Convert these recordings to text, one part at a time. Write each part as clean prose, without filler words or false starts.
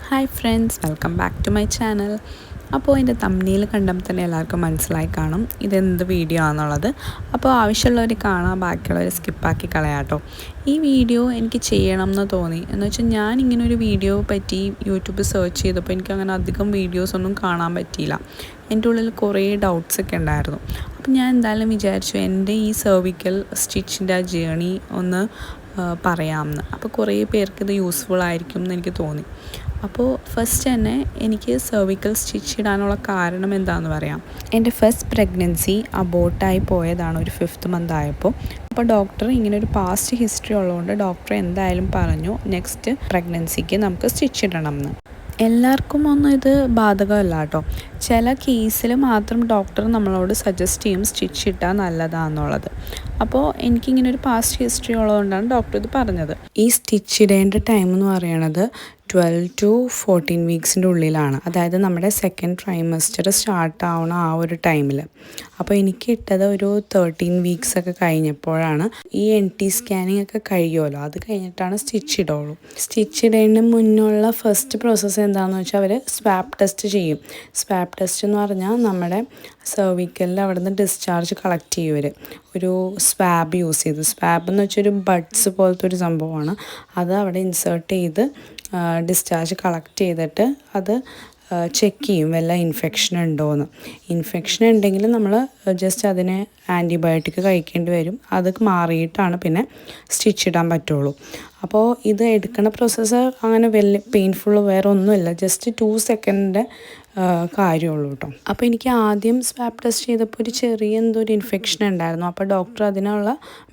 Hi friends, welcome back to my channel. അപ്പോൾ എൻ്റെ തമ്പ്നെയിൽ കണ്ടപ്പോൾ തന്നെ എല്ലാവർക്കും മനസ്സിലായി കാണും ഇതെന്ത് വീഡിയോ ആണെന്നുള്ളത്. അപ്പോൾ ആവശ്യമുള്ളവർ കാണാൻ, ബാക്കിയുള്ളവർ സ്കിപ്പാക്കി കളയാട്ടോ. ഈ വീഡിയോ എനിക്ക് ചെയ്യണം എന്ന് തോന്നി എന്ന് വെച്ചാൽ ഞാൻ ഇങ്ങനെ ഒരു വീഡിയോ പറ്റി യൂട്യൂബ് സെർച്ച് ചെയ്തപ്പോൾ എനിക്ക് അങ്ങനെ അധികം വീഡിയോസൊന്നും കാണാൻ പറ്റിയില്ല. എൻ്റെ ഉള്ളിൽ കുറേ ഡൗട്ട്സൊക്കെ ഉണ്ടായിരുന്നു. അപ്പോൾ ഞാൻ എന്തായാലും വിചാരിച്ചു എൻ്റെ ഈ സെർവിക്കൽ സ്റ്റിച്ചിൻ്റെ ആ ജേണി ഒന്ന് പറയാമെന്ന്. അപ്പോൾ കുറേ പേർക്ക് ഇത് യൂസ്ഫുൾ ആയിരിക്കും എന്ന് എനിക്ക് തോന്നി. അപ്പോൾ ഫസ്റ്റ് തന്നെ എനിക്ക് സെർവിക്കൽ സ്റ്റിച്ച് ഇടാനുള്ള കാരണം എന്താണെന്ന് പറയാം. എൻ്റെ ഫസ്റ്റ് പ്രഗ്നൻസി അബോർട്ടായി പോയതാണ് ഒരു 5th മന്ത് ആയപ്പോൾ. അപ്പോൾ ഡോക്ടർ ഇങ്ങനെ ഒരു പാസ്റ്റ് ഹിസ്റ്ററി ഉള്ളതുകൊണ്ട് ഡോക്ടർ എന്തായാലും പറഞ്ഞു നെക്സ്റ്റ് പ്രഗ്നൻസിക്ക് നമുക്ക് സ്റ്റിച്ച് ഇടണം എന്ന്. എല്ലാവർക്കും ഒന്നും ഇത് ബാധകമല്ല കേട്ടോ. ചില കേസിൽ മാത്രം ഡോക്ടർ നമ്മളോട് സജസ്റ്റ് ചെയ്യും സ്റ്റിച്ച് ഇട്ടാൽ നല്ലതാണെന്നുള്ളത്. അപ്പോൾ എനിക്കിങ്ങനെ ഒരു പാസ്റ്റ് ഹിസ്റ്ററി ഉള്ളതുകൊണ്ടാണ് ഡോക്ടർ ഇത് പറഞ്ഞത്. ഈ സ്റ്റിച്ച് ഇടേണ്ട ടൈം എന്ന് പറയണത് 12 to 14 വീക്സിൻ്റെ ഉള്ളിലാണ്. അതായത് നമ്മുടെ സെക്കൻഡ് ട്രൈമസ്റ്റർ സ്റ്റാർട്ട് ആവണ ആ ഒരു ടൈമിൽ. അപ്പോൾ എനിക്ക് ഇട്ടത് ഒരു 13 വീക്സൊക്കെ കഴിഞ്ഞപ്പോഴാണ്. ഈ NT സ്കാനിങ് ഒക്കെ കഴിയുമല്ലോ, അത് കഴിഞ്ഞിട്ടാണ് സ്റ്റിച്ച് ഇടുള്ളൂ. സ്റ്റിച്ച് ഇടേണ്ട മുന്നുള്ള ഫസ്റ്റ് പ്രോസസ്സ് എന്താണെന്ന് വെച്ചാൽ അവർ സ്വാബ് ടെസ്റ്റ് ചെയ്യും. സ്വാബ് ടെസ്റ്റ് എന്ന് പറഞ്ഞാൽ നമ്മുടെ സെർവിക്കലിൽ അവിടെ നിന്ന് ഡിസ്ചാർജ് കളക്ട് ചെയ്യും അവർ. ഒരു സ്വാബ് യൂസ് ചെയ്ത്, സ്വാബ് എന്ന് വെച്ചാൽ ഒരു ബഡ്സ് പോലത്തെ ഒരു സംഭവമാണ്. അത് അവിടെ ഇൻസേർട്ട് ചെയ്ത് ഡിസ്ചാർജ് കളക്ട് ചെയ്തിട്ട് അത് ചെക്ക് ചെയ്യും വല്ല ഇൻഫെക്ഷൻ ഉണ്ടോയെന്ന്. ഇൻഫെക്ഷൻ ഉണ്ടെങ്കിൽ നമ്മൾ ജസ്റ്റ് അതിന് ആൻറ്റിബയോട്ടിക് കഴിക്കേണ്ടി വരും. അത് മാറിയിട്ടാണ് പിന്നെ സ്റ്റിച്ച് ഇടാൻ പറ്റുള്ളൂ. അപ്പോൾ ഇത് എടുക്കുന്ന പ്രോസസ്സ് അങ്ങനെ വലിയ പെയിൻഫുൾ വേറെ ഒന്നുമില്ല, ജസ്റ്റ് 2 സെക്കൻഡിൻ്റെ കാര്യമുള്ളൂ കേട്ടോ. അപ്പോൾ എനിക്ക് ആദ്യം സ്വാബ് ടെസ്റ്റ് ചെയ്തപ്പോൾ ഒരു ചെറിയ എന്തോ ഒരു ഇൻഫെക്ഷൻ ഉണ്ടായിരുന്നു. അപ്പോൾ ഡോക്ടർ അതിനുള്ള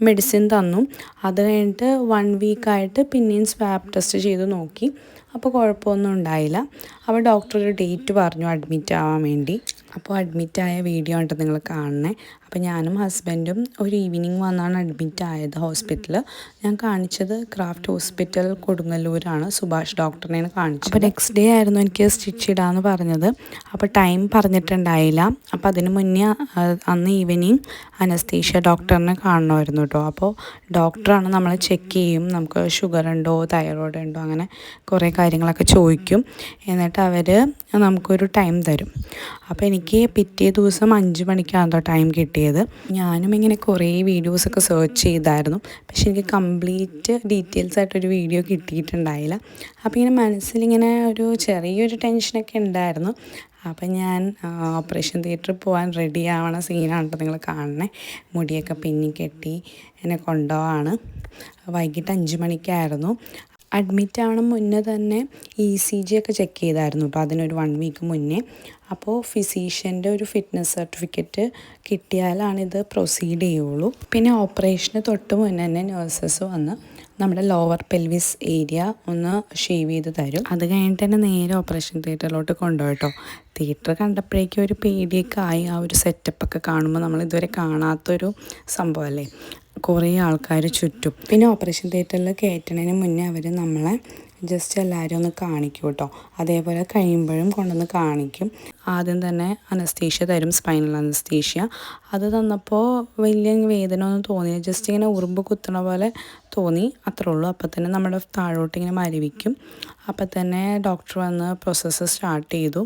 മെഡിസിൻ തന്നു. അത് കഴിഞ്ഞിട്ട് 1 വീക്കായിട്ട് പിന്നെയും സ്വാബ് ടെസ്റ്റ് ചെയ്ത് നോക്കി. അപ്പോൾ കുഴപ്പമൊന്നും ഉണ്ടായില്ല. അപ്പോൾ ഡോക്ടർ ഒരു ഡേറ്റ് പറഞ്ഞു അഡ്മിറ്റ് ആവാൻ വേണ്ടി. അപ്പോൾ അഡ്മിറ്റായ വീഡിയോ ഉണ്ട് നിങ്ങൾ കാണണേ. അപ്പോൾ ഞാനും ഹസ്ബൻഡും ഒരു ഈവനിങ് വന്നാണ് അഡ്മിറ്റ് ആയത് ഹോസ്പിറ്റലിൽ. ഞാൻ കാണിച്ചത് ക്രാഫ്റ്റ് ഹോസ്പിറ്റൽ കൊടുങ്ങല്ലൂരാണ്, സുഭാഷ് ഡോക്ടറിനെയാണ് കാണിച്ചത്. അപ്പോൾ നെക്സ്റ്റ് ഡേ ആയിരുന്നു എനിക്ക് സ്റ്റിച്ച് ഇടാമെന്ന് പറഞ്ഞത്. അപ്പോൾ ടൈം പറഞ്ഞിട്ടുണ്ടായില്ല. അപ്പോൾ അതിന് മുന്നേ അന്ന് ഈവനിങ് അനസ്തീഷ്യ ഡോക്ടറിനെ കാണണമായിരുന്നു കേട്ടോ. അപ്പോൾ ഡോക്ടറാണ് നമ്മളെ ചെക്ക് ചെയ്യും, നമുക്ക് ഷുഗർ ഉണ്ടോ തൈറോയ്ഡ് ഉണ്ടോ അങ്ങനെ കുറേ കാര്യങ്ങളൊക്കെ ചോദിക്കും. എന്നിട്ട് അവർ നമുക്കൊരു ടൈം തരും. അപ്പോൾ എനിക്ക് പിറ്റേ ദിവസം 5 മണിക്കാണ് ടൈം കിട്ടിയത്. ഞാനും ഇങ്ങനെ കുറേ വീഡിയോസൊക്കെ സെർച്ച് ചെയ്തായിരുന്നു, പക്ഷെ എനിക്ക് കംപ്ലീറ്റ് ഡീറ്റെയിൽസ് ആയിട്ടൊരു വീഡിയോ കിട്ടിയിട്ടുണ്ടായില്ല. അപ്പോൾ ഇങ്ങനെ മനസ്സിലിങ്ങനെ ഒരു ചെറിയൊരു ടെൻഷനൊക്കെ ഉണ്ടായിരുന്നു. അപ്പം ഞാൻ ഓപ്പറേഷൻ തിയേറ്ററിൽ പോകാൻ റെഡി ആവണ സീനാണ് കേട്ടോ നിങ്ങൾ കാണണേ. മുടിയൊക്കെ പിന്നി കെട്ടി എന്നെ കൊണ്ടുപോവാണ്. വൈകിട്ട് 5 മണിക്കായിരുന്നു. അഡ്മിറ്റ് ആവണ മുന്നേ തന്നെ ECG ഒക്കെ ചെക്ക് ചെയ്തായിരുന്നു കേട്ടോ, അതിനൊരു 1 വീക്ക് മുന്നേ. അപ്പോൾ ഫിസീഷ്യൻ്റെ ഒരു ഫിറ്റ്നസ് സർട്ടിഫിക്കറ്റ് കിട്ടിയാലാണിത് പ്രൊസീഡ് ചെയ്യുള്ളൂ. പിന്നെ ഓപ്പറേഷന് തൊട്ട് മുന്നേ തന്നെ നേഴ്സസ് വന്ന് നമ്മുടെ ലോവർ പെൽവിസ് ഏരിയ ഒന്ന് ഷേവ് ചെയ്ത് തരും. അത് കഴിഞ്ഞിട്ട് തന്നെ നേരെ ഓപ്പറേഷൻ തിയേറ്ററിലോട്ട് കൊണ്ടുപോയിട്ടോ. തിയേറ്റർ കണ്ടപ്പോഴേക്കും ഒരു പേടിയൊക്കെ ആയി. ആ ഒരു സെറ്റപ്പൊക്കെ കാണുമ്പോൾ നമ്മളിതുവരെ കാണാത്തൊരു സംഭവമല്ലേ, കുറേ ആൾക്കാർ ചുറ്റും. പിന്നെ ഓപ്പറേഷൻ തിയേറ്ററിൽ കയറ്റുന്നതിന് മുന്നേ അവർ നമ്മളെ ജസ്റ്റ് എല്ലാവരും ഒന്ന് കാണിക്കും കേട്ടോ. അതേപോലെ കഴിയുമ്പോഴും കൊണ്ടുവന്ന് കാണിക്കും. ആദ്യം തന്നെ അനസ്തീഷ്യ തരും, സ്പൈനൽ അനസ്തീഷ്യ. അത് തന്നപ്പോൾ വലിയ വേദന ഒന്നും തോന്നിയില്ല, ജസ്റ്റ് ഇങ്ങനെ ഉറുമ്പ് കുത്തണ പോലെ തോന്നി, അത്രേ ഉള്ളൂ. അപ്പോൾ തന്നെ നമ്മുടെ താഴോട്ട് ഇങ്ങനെ മരവിക്കും. അപ്പോൾ തന്നെ ഡോക്ടർ വന്ന് പ്രോസസ്സ് സ്റ്റാർട്ട് ചെയ്തു.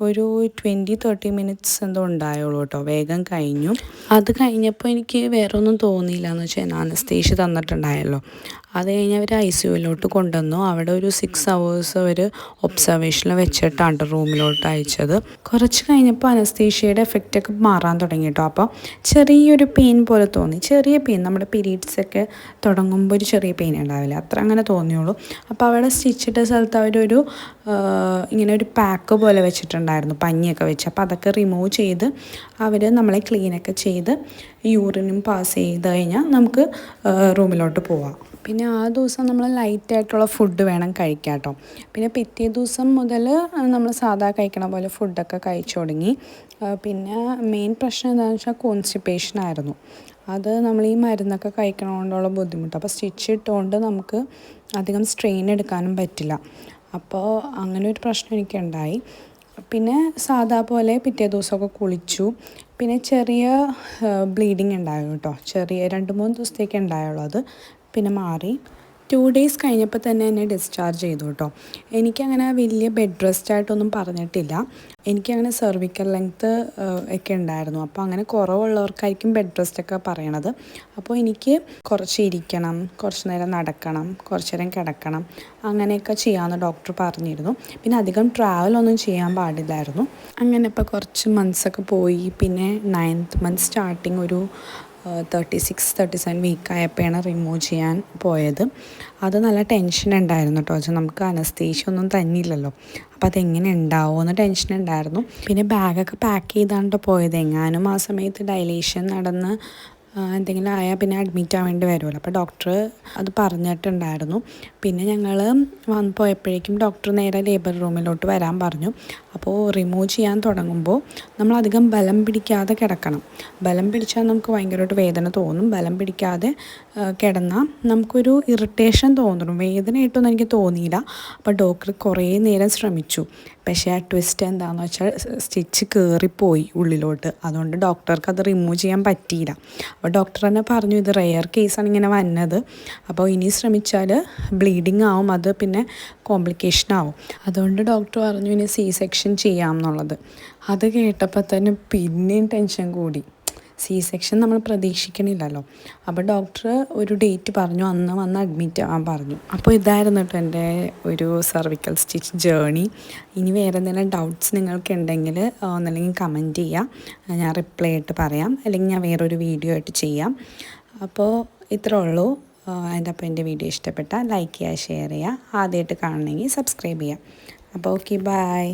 ഒരു 20-30 മിനിറ്റ്സ് എന്തോ ഉണ്ടായുള്ളൂ കേട്ടോ, വേഗം കഴിഞ്ഞു. അത് കഴിഞ്ഞപ്പോൾ എനിക്ക് വേറെ ഒന്നും തോന്നിയില്ല എന്ന് വെച്ചാൽ അനസ്തേഷ്യ തന്നിട്ടുണ്ടായല്ലോ. അത് കഴിഞ്ഞ് അവർ ICUവിലോട്ട് കൊണ്ടുവന്നു. അവിടെ ഒരു 6 hours അവർ ഒബ്സർവേഷനിൽ വെച്ചിട്ടാണ് റൂമിലോട്ട് അയച്ചത്. കുറച്ച് കഴിഞ്ഞപ്പോൾ അനസ്തേഷ്യയുടെ എഫക്റ്റൊക്കെ മാറാൻ തുടങ്ങി കേട്ടോ. അപ്പോൾ ചെറിയൊരു പെയിൻ പോലെ തോന്നി, ചെറിയ പെയിൻ. നമ്മുടെ പീരീഡ്സൊക്കെ തുടങ്ങുമ്പോൾ ഒരു ചെറിയ പെയിൻ ഉണ്ടാവില്ല, അത്ര അങ്ങനെ തോന്നിയുള്ളൂ. അപ്പോൾ അവിടെ സ്റ്റിച്ചിട്ട സ്ഥലത്ത് അവരൊരു ഇങ്ങനെ ഒരു പാക്ക് പോലെ വെച്ചിട്ടുണ്ടായിരുന്നു, പഞ്ഞിയൊക്കെ വെച്ച്. അപ്പോൾ അതൊക്കെ റിമൂവ് ചെയ്ത് അവർ നമ്മളെ ക്ലീനൊക്കെ ചെയ്ത് യൂറിനും പാസ് ചെയ്ത് കഴിഞ്ഞാൽ നമുക്ക് റൂമിലോട്ട് പോവാം. പിന്നെ ആ ദിവസം നമ്മൾ ലൈറ്റായിട്ടുള്ള ഫുഡ് വേണം കഴിക്കാം കേട്ടോ. പിന്നെ പിറ്റേ ദിവസം മുതൽ നമ്മൾ സാധാ കഴിക്കണ പോലെ ഫുഡൊക്കെ കഴിച്ചു തുടങ്ങി. പിന്നെ മെയിൻ പ്രശ്നം എന്താണെന്ന് വെച്ചാൽ കോൺസ്റ്റിപ്പേഷൻ ആയിരുന്നു. അത് നമ്മൾ ഈ മരുന്നൊക്കെ കഴിക്കണതുകൊണ്ടുള്ള ബുദ്ധിമുട്ട്. അപ്പോൾ സ്റ്റിച്ച് ഇട്ടുകൊണ്ട് നമുക്ക് അധികം സ്ട്രെയിൻ എടുക്കാനും പറ്റില്ല. അപ്പോൾ അങ്ങനെ ഒരു പ്രശ്നം എനിക്കുണ്ടായി. പിന്നെ സാധാ പോലെ പിറ്റേ ദിവസമൊക്കെ കുളിച്ചു. പിന്നെ ചെറിയ ബ്ലീഡിങ് ഉണ്ടായിരുന്നു കേട്ടോ, ചെറിയ 2-3 ദിവസത്തേക്ക് ഉണ്ടായുള്ളൂ. അത് പിന്നെ മാറി. 2 ഡേയ്സ് കഴിഞ്ഞപ്പോൾ തന്നെ എന്നെ ഡിസ്ചാർജ് ചെയ്തു കേട്ടോ. എനിക്കങ്ങനെ വലിയ ബെഡ് റെസ്റ്റ് ആയിട്ടൊന്നും പറഞ്ഞിട്ടില്ല. എനിക്കങ്ങനെ സെർവിക്കൽ ലെങ്ത്ത് ഒക്കെ ഉണ്ടായിരുന്നു. അപ്പോൾ അങ്ങനെ കുറവുള്ളവർക്കായിരിക്കും ബെഡ് റെസ്റ്റ് ഒക്കെ പറയണത്. അപ്പോൾ എനിക്ക് കുറച്ച് ഇരിക്കണം, കുറച്ച് നേരം നടക്കണം, കുറച്ച് നേരം കിടക്കണം, അങ്ങനെയൊക്കെ ചെയ്യാമെന്ന് ഡോക്ടർ പറഞ്ഞിരുന്നു. പിന്നെ അധികം ട്രാവലൊന്നും ചെയ്യാൻ പാടില്ലായിരുന്നു. അങ്ങനെ ഇപ്പോൾ കുറച്ച് മന്ത്സൊക്കെ പോയി. പിന്നെ 9th മന്ത് സ്റ്റാർട്ടിങ് ഒരു 36-37 വീക്കായപ്പോഴാണ് റിമൂവ് ചെയ്യാൻ പോയത്. അത് നല്ല ടെൻഷൻ ഉണ്ടായിരുന്നു കേട്ടോ. വെച്ചാൽ നമുക്ക് അനസ്തേഷ്യ ഒന്നും തന്നില്ലല്ലോ. അപ്പോൾ അതെങ്ങനെ ഉണ്ടാവുമെന്ന് ടെൻഷൻ ഉണ്ടായിരുന്നു. പിന്നെ ബാഗൊക്കെ പാക്ക് ചെയ്താണ്ട് പോയത്. എങ്ങാനും ആ സമയത്ത് ഡൈലേഷൻ നടന്ന് എന്തെങ്കിലും ആയാൽ പിന്നെ അഡ്മിറ്റ് ആവേണ്ടി വരുമല്ലോ. അപ്പോൾ ഡോക്ടർ അത് പറഞ്ഞിട്ടുണ്ടായിരുന്നു. പിന്നെ ഞങ്ങൾ പോയപ്പോഴേക്കും ഡോക്ടർ നേരെ ലേബർ റൂമിലോട്ട് വരാൻ പറഞ്ഞു. അപ്പോൾ റിമൂവ് ചെയ്യാൻ തുടങ്ങുമ്പോൾ നമ്മളധികം ബലം പിടിക്കാതെ കിടക്കണം. ബലം പിടിച്ചാൽ നമുക്ക് ഭയങ്കരമായിട്ട് വേദന തോന്നും. ബലം പിടിക്കാതെ കിടന്നാൽ നമുക്കൊരു ഇറിറ്റേഷൻ തോന്നും. വേദനയായിട്ടൊന്നും എനിക്ക് തോന്നിയില്ല. അപ്പോൾ ഡോക്ടർ കുറേ നേരം ശ്രമിച്ചു. പക്ഷേ ആ ട്വിസ്റ്റ് എന്താണെന്ന് വെച്ചാൽ സ്റ്റിച്ച് കയറിപ്പോയി ഉള്ളിലോട്ട്. അതുകൊണ്ട് ഡോക്ടർക്ക് അത് റിമൂവ് ചെയ്യാൻ പറ്റിയില്ല. അപ്പോൾ ഡോക്ടർ തന്നെ പറഞ്ഞു ഇത് റെയർ കേസാണ് ഇങ്ങനെ വന്നത്. അപ്പോൾ ഇനി ശ്രമിച്ചാൽ ബ്ലീഡിങ് ആവും, അത് പിന്നെ കോംപ്ലിക്കേഷൻ ആവും. അതുകൊണ്ട് ഡോക്ടർ പറഞ്ഞു ഇനി സെക്ഷൻ ചെയ്യാം എന്നുള്ളത്. അത് കേട്ടപ്പോൾ തന്നെ പിന്നെയും ടെൻഷൻ കൂടി. സെക്ഷൻ നമ്മൾ പ്രതീക്ഷിക്കണില്ലല്ലോ. അപ്പോൾ ഡോക്ടർ ഒരു ഡേറ്റ് പറഞ്ഞു, അന്ന് വന്ന് അഡ്മിറ്റ് ആവാൻ പറഞ്ഞു. അപ്പോൾ ഇതായിരുന്നു കേട്ടോ എൻ്റെ ഒരു സർവിക്കൽ സ്റ്റിച്ച് ജേണി. ഇനി വേറെ എന്തെങ്കിലും ഡൗട്ട്സ് നിങ്ങൾക്ക് ഉണ്ടെങ്കിൽ ഒന്നല്ലെങ്കിൽ കമൻറ്റ് ചെയ്യുക, ഞാൻ റിപ്ലൈ ആയിട്ട് പറയാം, അല്ലെങ്കിൽ ഞാൻ വേറൊരു വീഡിയോ ആയിട്ട് ചെയ്യാം. അപ്പോൾ ഇത്രേ ഉള്ളൂ. അപ്പോൾ എൻ്റെ വീഡിയോ ഇഷ്ടപ്പെട്ടാൽ ലൈക്ക് ചെയ്യുക, ഷെയർ ചെയ്യുക, ആദ്യമായിട്ട് കാണണമെങ്കിൽ സബ്സ്ക്രൈബ് ചെയ്യുക. അപ്പോൾ ഓക്കെ, ബൈ.